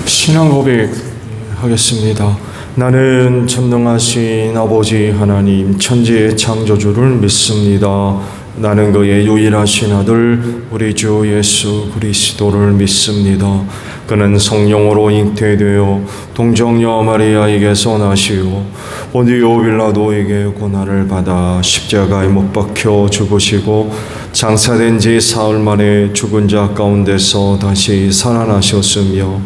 신앙 고백하겠습니다. 나는 전능하신 아버지 하나님 천지의 창조주를 믿습니다. 나는 그의 유일하신 아들 우리 주 예수 그리스도를 믿습니다. 그는 성령으로 잉태되어 동정녀 마리아에게서 나시고 본디오 빌라도에게 고난을 받아 십자가에 못 박혀 죽으시고 장사된 지 사흘 만에 죽은 자 가운데서 다시 살아나셨으며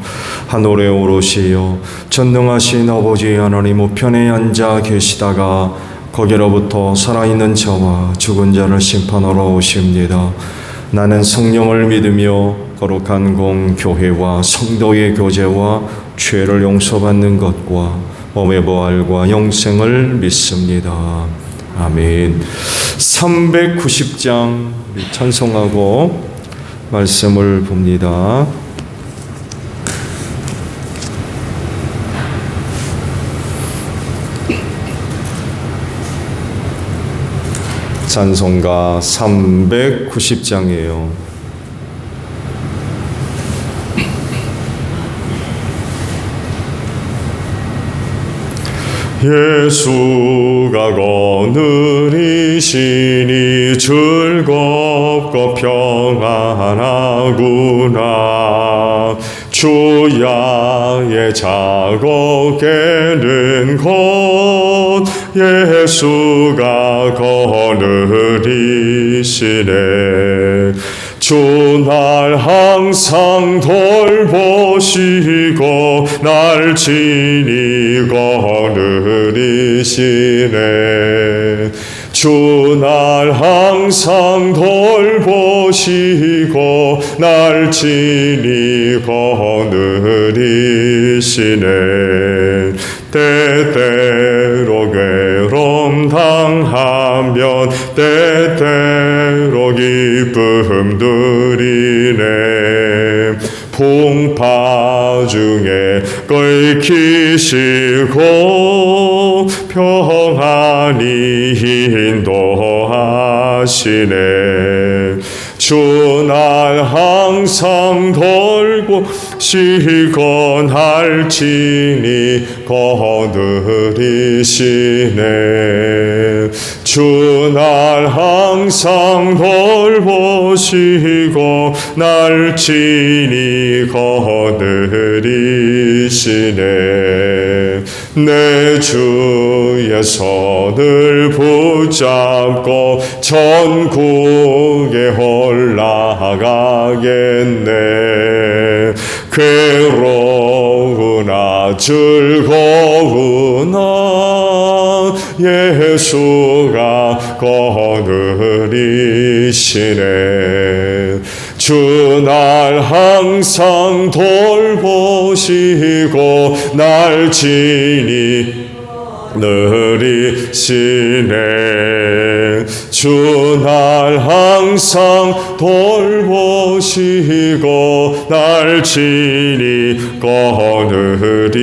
하늘에 오르시어 전능하신 아버지 하나님 우편에 앉아 계시다가 거기로부터 살아있는 자와 죽은 자를 심판하러 오십니다. 나는 성령을 믿으며 거룩한 공교회와 성도의 교제와 죄를 용서받는 것과 몸의 부활과 영생을 믿습니다. 아멘. 390장 찬송하고 말씀을 봅니다. 찬송가 390장이에요. 예수가 거느리시니 즐겁고 평안하구나. 주야의 자곡에는 곧 예수가 거느리시네. 주 날 항상 돌보시고 날 친히 거느리시네. 주 날 항상 돌보시고 날 친히 거느리시네. 때때로 괴로움 당하면 때때로 기쁨 누리네. 풍파 중에 끓기시고 평안히 인도하시네. 주 날 항상 돌보시고 날 친히 거느리시네. 주 날 항상 돌보시고 날 친히 거느리시네. 내 주의 손을 붙잡고 천국에 올라가겠네. 괴로우나 즐거우나 예수가 거느리시네. 주 날 항상 돌보시고 날 친히 느리시네. 주 날 항상 돌보시고 날 친히 거느리시네.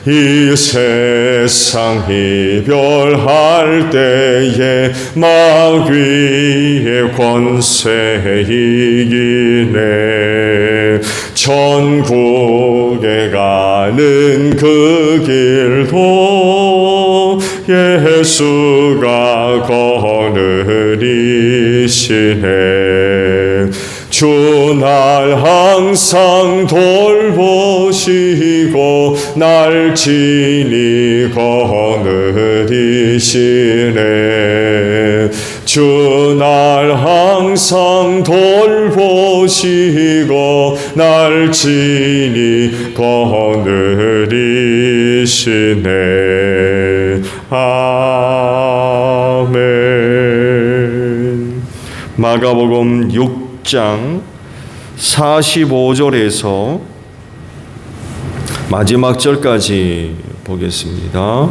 이 세상 이별할 때에 마귀의 권세 이기네. 천국에 가는 그 길도 예수가 거느리시네. 주 날 항상 돌보시고 날 친히 거느리시네. 주 날 항상 돌보시고 날 친히 거느리시네. 아멘. 마가복음 6장 45절에서 마지막 절까지 보겠습니다.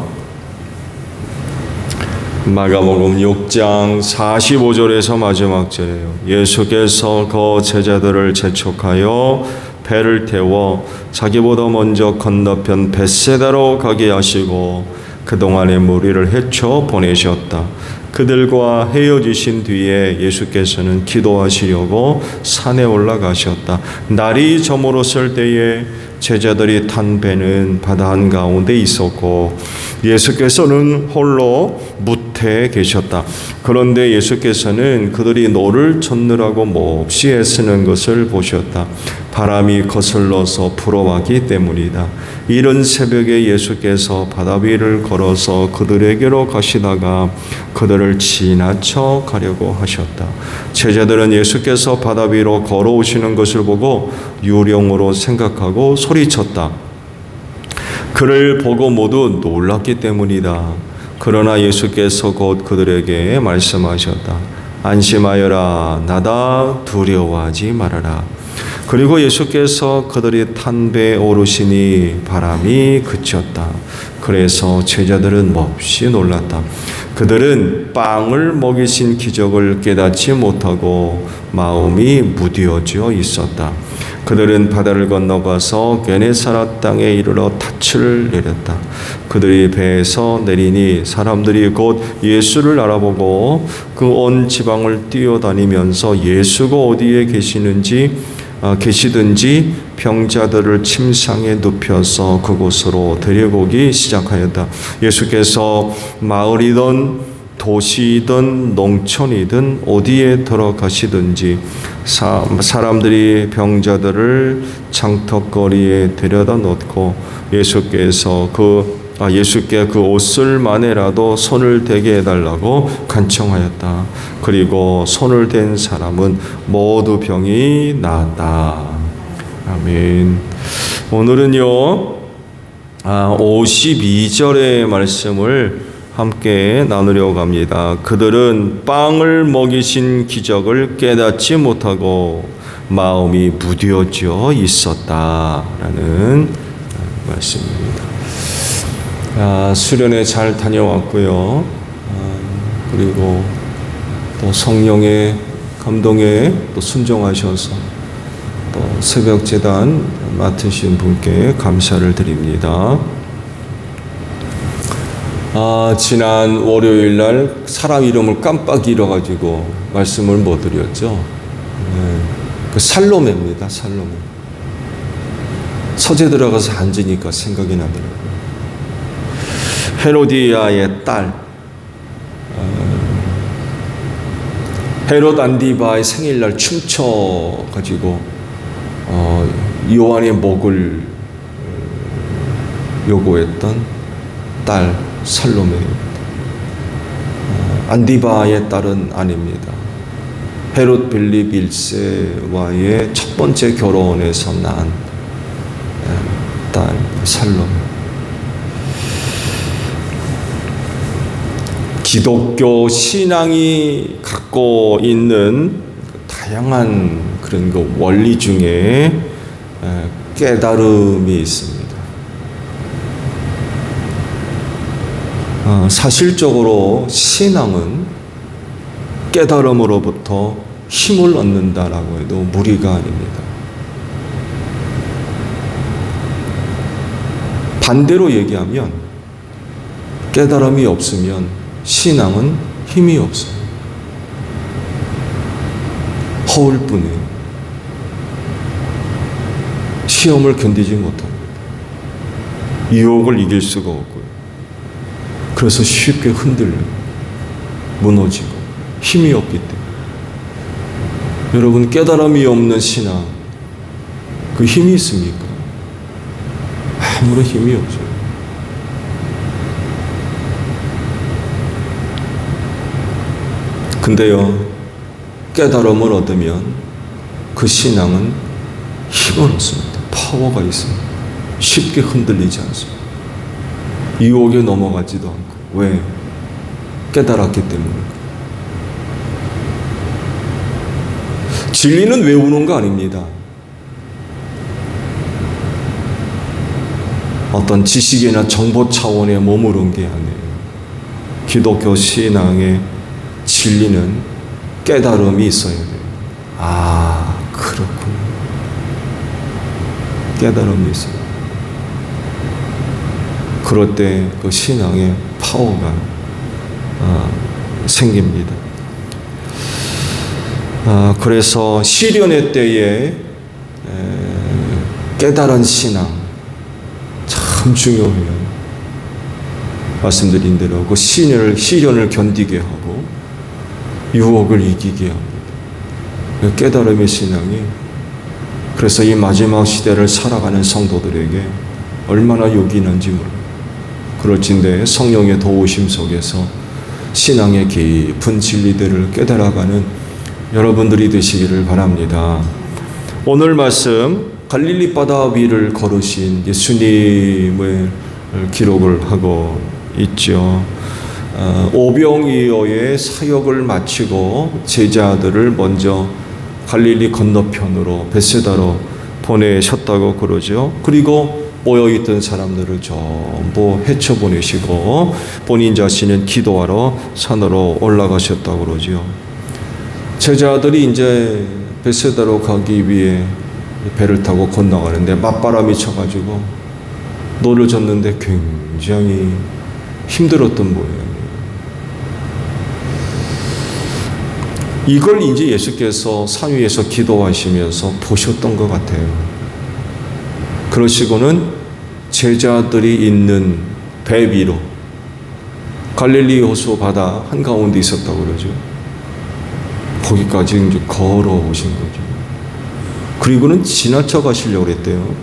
마가복음 6장 45절에서 마지막 절이에요. 예수께서 그 제자들을 재촉하여 배를 태워 자기보다 먼저 건너편 벳세다로 가게 하시고 그동안의 무리를 헤쳐 보내셨다. 그들과 헤어지신 뒤에 예수께서는 기도하시려고 산에 올라가셨다. 날이 저물었을 때에 제자들이 탄 배는 바다 한가운데 있었고 예수께서는 홀로 무태에 계셨다. 그런데 예수께서는 그들이 노를 젓느라고 몹시 애쓰는 것을 보셨다. 바람이 거슬러서 불어왔기 때문이다. 이른 새벽에 예수께서 바다 위를 걸어서 그들에게로 가시다가 그들을 지나쳐 가려고 하셨다. 제자들은 예수께서 바다 위로 걸어오시는 것을 보고 유령으로 생각하고 소리쳤다. 그를 보고 모두 놀랐기 때문이다. 그러나 예수께서 곧 그들에게 말씀하셨다. 안심하여라. 나다. 두려워하지 말아라. 그리고 예수께서 그들이 탄 배에 오르시니 바람이 그쳤다. 그래서 제자들은 몹시 놀랐다. 그들은 빵을 먹이신 기적을 깨닫지 못하고 마음이 무뎌져 있었다. 그들은 바다를 건너가서 게네사렛 땅에 이르러 닻을 내렸다. 그들이 배에서 내리니 사람들이 곧 예수를 알아보고 그 온 지방을 뛰어다니면서 예수가 어디에 계시든지 병자들을 침상에 눕혀서 그곳으로 데려오기 시작하였다. 예수께서 마을이든 도시이든 농촌이든 어디에 들어가시든지 사람들이 병자들을 장터거리에 데려다 놓고 예수께 그 옷을 만에라도 손을 대게 해달라고 간청하였다. 그리고 손을 댄 사람은 모두 병이 나았다. 아멘. 오늘은요 52절의 말씀을 함께 나누려고 합니다. 그들은 빵을 먹이신 기적을 깨닫지 못하고 마음이 무뎌져 있었다라는 말씀입니다. 수련회 잘 다녀왔고요. 그리고 또 성령의 감동에 또 순종하셔서 또 새벽 제단 맡으신 분께 감사를 드립니다. 지난 월요일 날 사람 이름을 깜빡 잃어가지고 말씀을 못 드렸죠. 그 살로메입니다. 살로메. 서재 들어가서 앉으니까 생각이 나더라고요. 헤로디아의 딸, 헤롯 안디바의 생일날 춤춰가지고 요한의 목을 요구했던 딸 살로메입니다. 안디바의 딸은 아닙니다. 헤롯 빌립 1세와의 첫 번째 결혼에서 난 딸 살로메. 기독교 신앙이 갖고 있는 다양한 그런 그 원리 중에 깨달음이 있습니다. 사실적으로 신앙은 깨달음으로부터 힘을 얻는다라고 해도 무리가 아닙니다. 반대로 얘기하면 깨달음이 없으면 신앙은 힘이 없어요. 허울 뿐이에요. 시험을 견디지 못합니다. 유혹을 이길 수가 없고요. 그래서 쉽게 흔들려요. 무너지고 힘이 없기 때문에. 여러분, 깨달음이 없는 신앙, 그 힘이 있습니까? 아무런 힘이 없어요. 근데요, 깨달음을 얻으면 그 신앙은 힘을 얻습니다. 파워가 있습니다. 쉽게 흔들리지 않습니다. 유혹에 넘어가지도 않고. 왜? 깨달았기 때문에. 진리는 외우는 거 아닙니다. 어떤 지식이나 정보 차원에 머무른 게 아니에요. 기독교 신앙의 진리는 깨달음이 있어야 돼요. 아, 그렇구나. 깨달음이 있어요. 그럴 때 그 신앙의 파워가 생깁니다. 그래서 시련의 때에 깨달은 신앙 참 중요해요. 말씀드린 대로 그 시련을 견디게 하고 유혹을 이기게 합니다. 깨달음의 신앙이 그래서 이 마지막 시대를 살아가는 성도들에게 얼마나 요긴한지 몰라요. 그럴진데 성령의 도우심 속에서 신앙의 깊은 진리들을 깨달아가는 여러분들이 되시기를 바랍니다. 오늘 말씀 갈릴리 바다 위를 걸으신 예수님을 기록을 하고 있죠. 오병이어의 사역을 마치고 제자들을 먼저 갈릴리 건너편으로 베세다로 보내셨다고 그러죠. 그리고 모여있던 사람들을 전부 헤쳐보내시고 본인 자신은 기도하러 산으로 올라가셨다고 그러죠. 제자들이 이제 베세다로 가기 위해 배를 타고 건너가는데 맞바람이 쳐가지고 노를 젓는데 굉장히 힘들었던 모양이에요. 이걸 이제 예수께서 산 위에서 기도하시면서 보셨던 것 같아요. 그러시고는 제자들이 있는 배 위로 갈릴리 호수 바다 한가운데 있었다고 그러죠. 거기까지 이제 걸어오신 거죠. 그리고는 지나쳐 가시려고 했대요.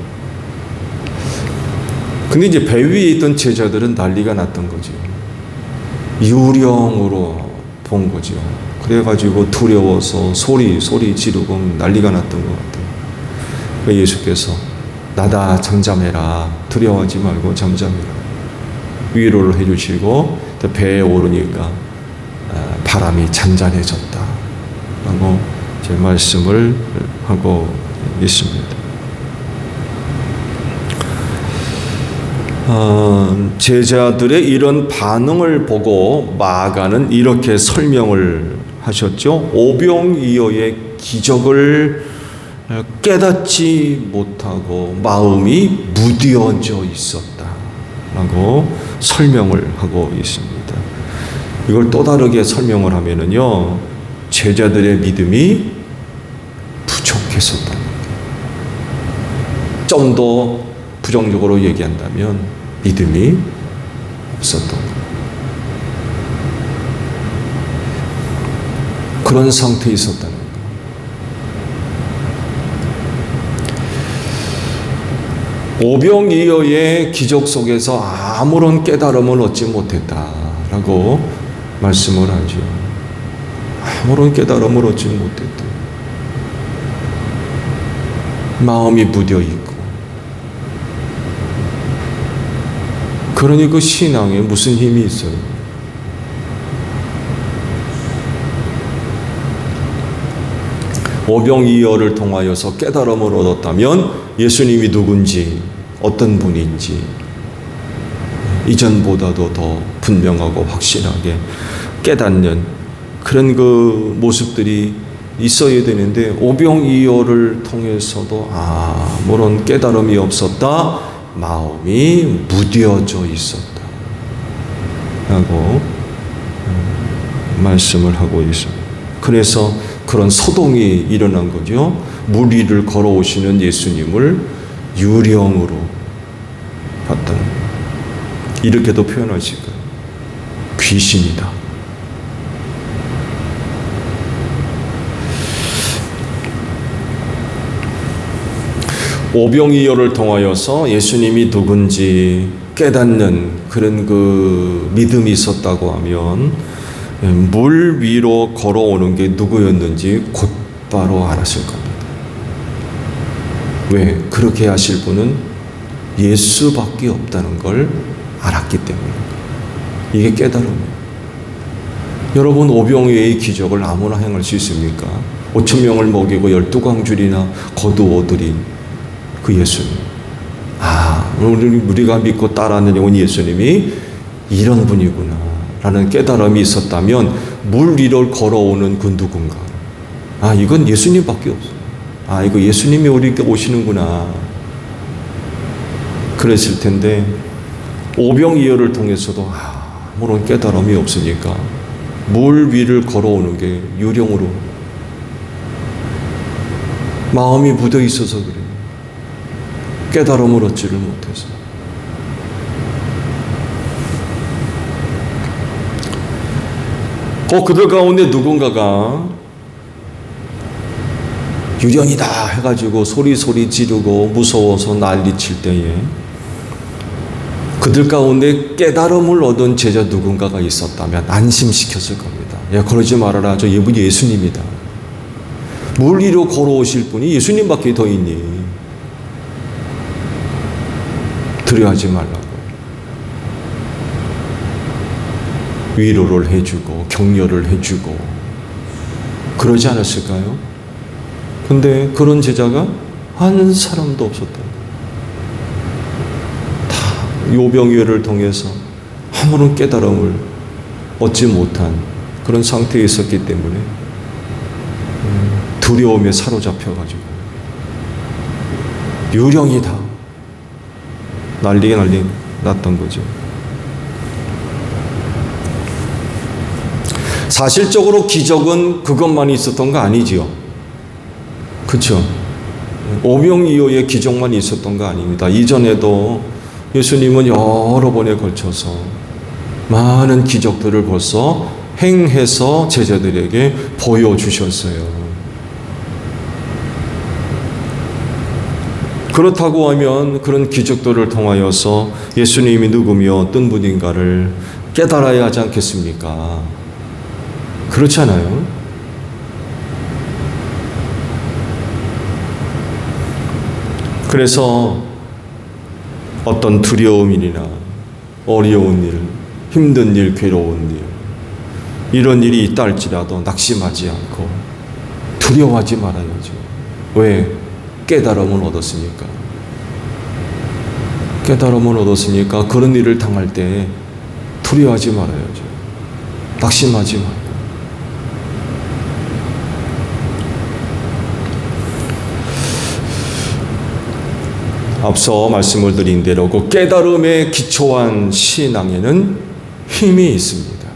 근데 이제 배 위에 있던 제자들은 난리가 났던 거죠. 유령으로 본 거죠. 그래가지고 두려워서 소리 지르고 난리가 났던 것 같아요. 예수께서 나다 잠잠해라, 두려워하지 말고 잠잠해라 위로를 해주시고 배에 오르니까 바람이 잔잔해졌다 라고 제 말씀을 하고 있습니다. 제자들의 이런 반응을 보고 마가는 이렇게 설명을 하셨죠. 오병이어의 기적을 깨닫지 못하고 마음이 무뎌져 있었다라고 설명을 하고 있습니다. 이걸 또 다르게 설명을 하면은요, 제자들의 믿음이 부족했었다. 좀 더 부정적으로 얘기한다면 믿음이 없었던 것. 그런 상태에 있었다는 것. 오병이어의 기적 속에서 아무런 깨달음을 얻지 못했다라고 말씀을 하죠. 아무런 깨달음을 얻지 못했다. 마음이 무뎌 있고. 그러니 그 신앙에 무슨 힘이 있어요? 오병이어를 통하여서 깨달음을 얻었다면 예수님이 누군지, 어떤 분인지 이전보다도 더 분명하고 확실하게 깨닫는 그런 그 모습들이 있어야 되는데, 오병이어를 통해서도 아무런 깨달음이 없었다, 마음이 무뎌져 있었다 라고 말씀을 하고 있습니다. 그래서 그런 소동이 일어난 거죠. 물 위를 걸어오시는 예수님을 유령으로 봤다. 이렇게도 표현하실까요? 귀신이다. 오병이어를 통하여서 예수님이 누군지 깨닫는 그런 그 믿음이 있었다고 하면 물 위로 걸어오는 게 누구였는지 곧바로 알았을 겁니다. 왜? 그렇게 하실 분은 예수밖에 없다는 걸 알았기 때문입니다. 이게 깨달음이에요. 여러분, 오병이어의 기적을 아무나 행할 수 있습니까? 5,000명을 먹이고 12광줄이나 거두어들인 그 예수님. 우리가 믿고 따라하는 예수님이 이런 분이구나 라는 깨달음이 있었다면 물 위를 걸어오는 그 누군가, 이건 예수님밖에 없어. 이거 예수님이 우리에게 오시는구나 그랬을 텐데, 오병이어를 통해서도 아무런 깨달음이 없으니까 물 위를 걸어오는 게 유령으로 마음이 묻어 있어서 그래요. 깨달음을 얻지를 못해서. 그들 가운데 누군가가 유령이다 해가지고 소리 지르고 무서워서 난리칠 때에 그들 가운데 깨달음을 얻은 제자 누군가가 있었다면 안심시켰을 겁니다. 야, 그러지 말아라. 저 이분이 예수님이다. 물 위로 걸어오실 분이 예수님밖에 더 있니? 두려워하지 말라고. 위로를 해주고 격려를 해주고 그러지 않았을까요? 근데 그런 제자가 한 사람도 없었다. 다 요병이어를 통해서 아무런 깨달음을 얻지 못한 그런 상태에 있었기 때문에 두려움에 사로잡혀가지고 유령이다 난리 났던 거죠. 사실적으로 기적은 그것만 있었던 거 아니지요. 그렇죠? 오병이어의 기적만 있었던 거 아닙니다. 이전에도 예수님은 여러 번에 걸쳐서 많은 기적들을 벌써 행해서 제자들에게 보여주셨어요. 그렇다고 하면 그런 기적들을 통하여서 예수님이 누구며 어떤 분인가를 깨달아야 하지 않겠습니까? 그렇잖아요. 그래서 어떤 두려움이나 어려운 일, 힘든 일, 괴로운 일, 이런 일이 있다 할지라도 낙심하지 않고 두려워하지 말아야죠. 왜? 깨달음을 얻었으니까. 깨달음을 얻었으니까 그런 일을 당할 때 두려워하지 말아야죠. 낙심하지 말고. 앞서 말씀을 드린 대로 그 깨달음에 기초한 신앙에는 힘이 있습니다.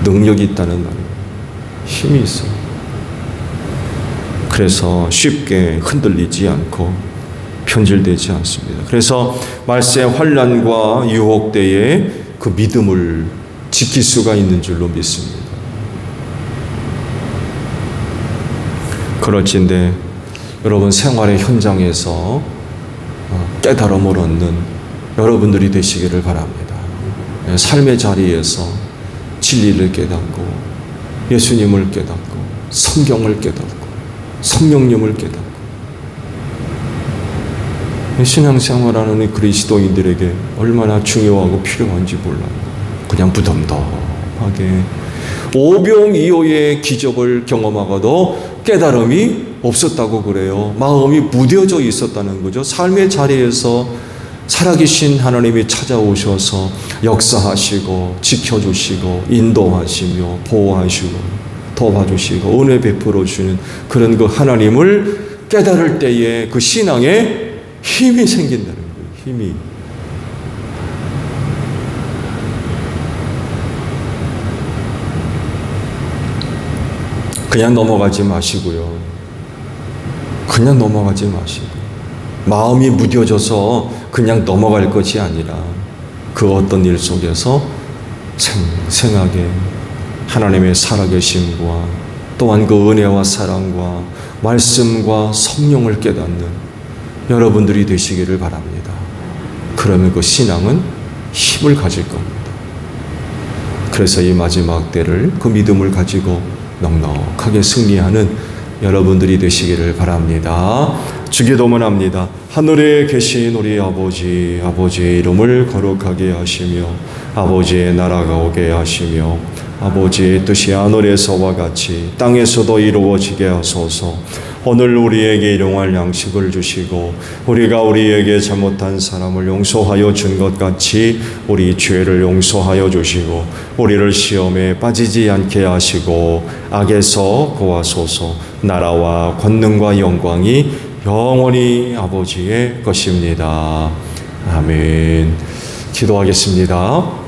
능력이 있다는 말이에요. 힘이 있어요. 그래서 쉽게 흔들리지 않고 편질되지 않습니다. 그래서 말세 환난과 유혹 때에 그 믿음을 지킬 수가 있는 줄로 믿습니다. 그럴진데 여러분 생활의 현장에서 깨달음을 얻는 여러분들이 되시기를 바랍니다. 삶의 자리에서 진리를 깨닫고 예수님을 깨닫고 성경을 깨닫고 성령님을 깨닫고 신앙생활하는 그리스도인들에게 얼마나 중요하고 필요한지 몰라요. 그냥 무덤덤하게 오병이어의 기적을 경험하고도 깨달음이 없었다고 그래요. 마음이 무뎌져 있었다는 거죠. 삶의 자리에서 살아계신 하나님이 찾아오셔서 역사하시고 지켜주시고 인도하시며 보호하시고 도와주시고 은혜 베풀어 주시는 그런 그 하나님을 깨달을 때에 그 신앙에 힘이 생긴다는 거예요. 힘이. 그냥 넘어가지 마시고요. 그냥 넘어가지 마시고 마음이 무뎌져서 그냥 넘어갈 것이 아니라 그 어떤 일 속에서 생생하게 하나님의 살아계심과 또한 그 은혜와 사랑과 말씀과 성령을 깨닫는 여러분들이 되시기를 바랍니다. 그러면 그 신앙은 힘을 가질 겁니다. 그래서 이 마지막 때를 그 믿음을 가지고 넉넉하게 승리하는 여러분들이 되시기를 바랍니다. 주기도문합니다. 하늘에 계신 우리 아버지, 아버지의 이름을 거룩하게 하시며 아버지의 나라가 오게 하시며 아버지의 뜻이 하늘에서와 같이 땅에서도 이루어지게 하소서. 오늘 우리에게 일용할 양식을 주시고 우리가 우리에게 잘못한 사람을 용서하여 준 것 같이 우리 죄를 용서하여 주시고 우리를 시험에 빠지지 않게 하시고 악에서 구하소서. 나라와 권능과 영광이 영원히 아버지의 것입니다. 아멘. 기도하겠습니다.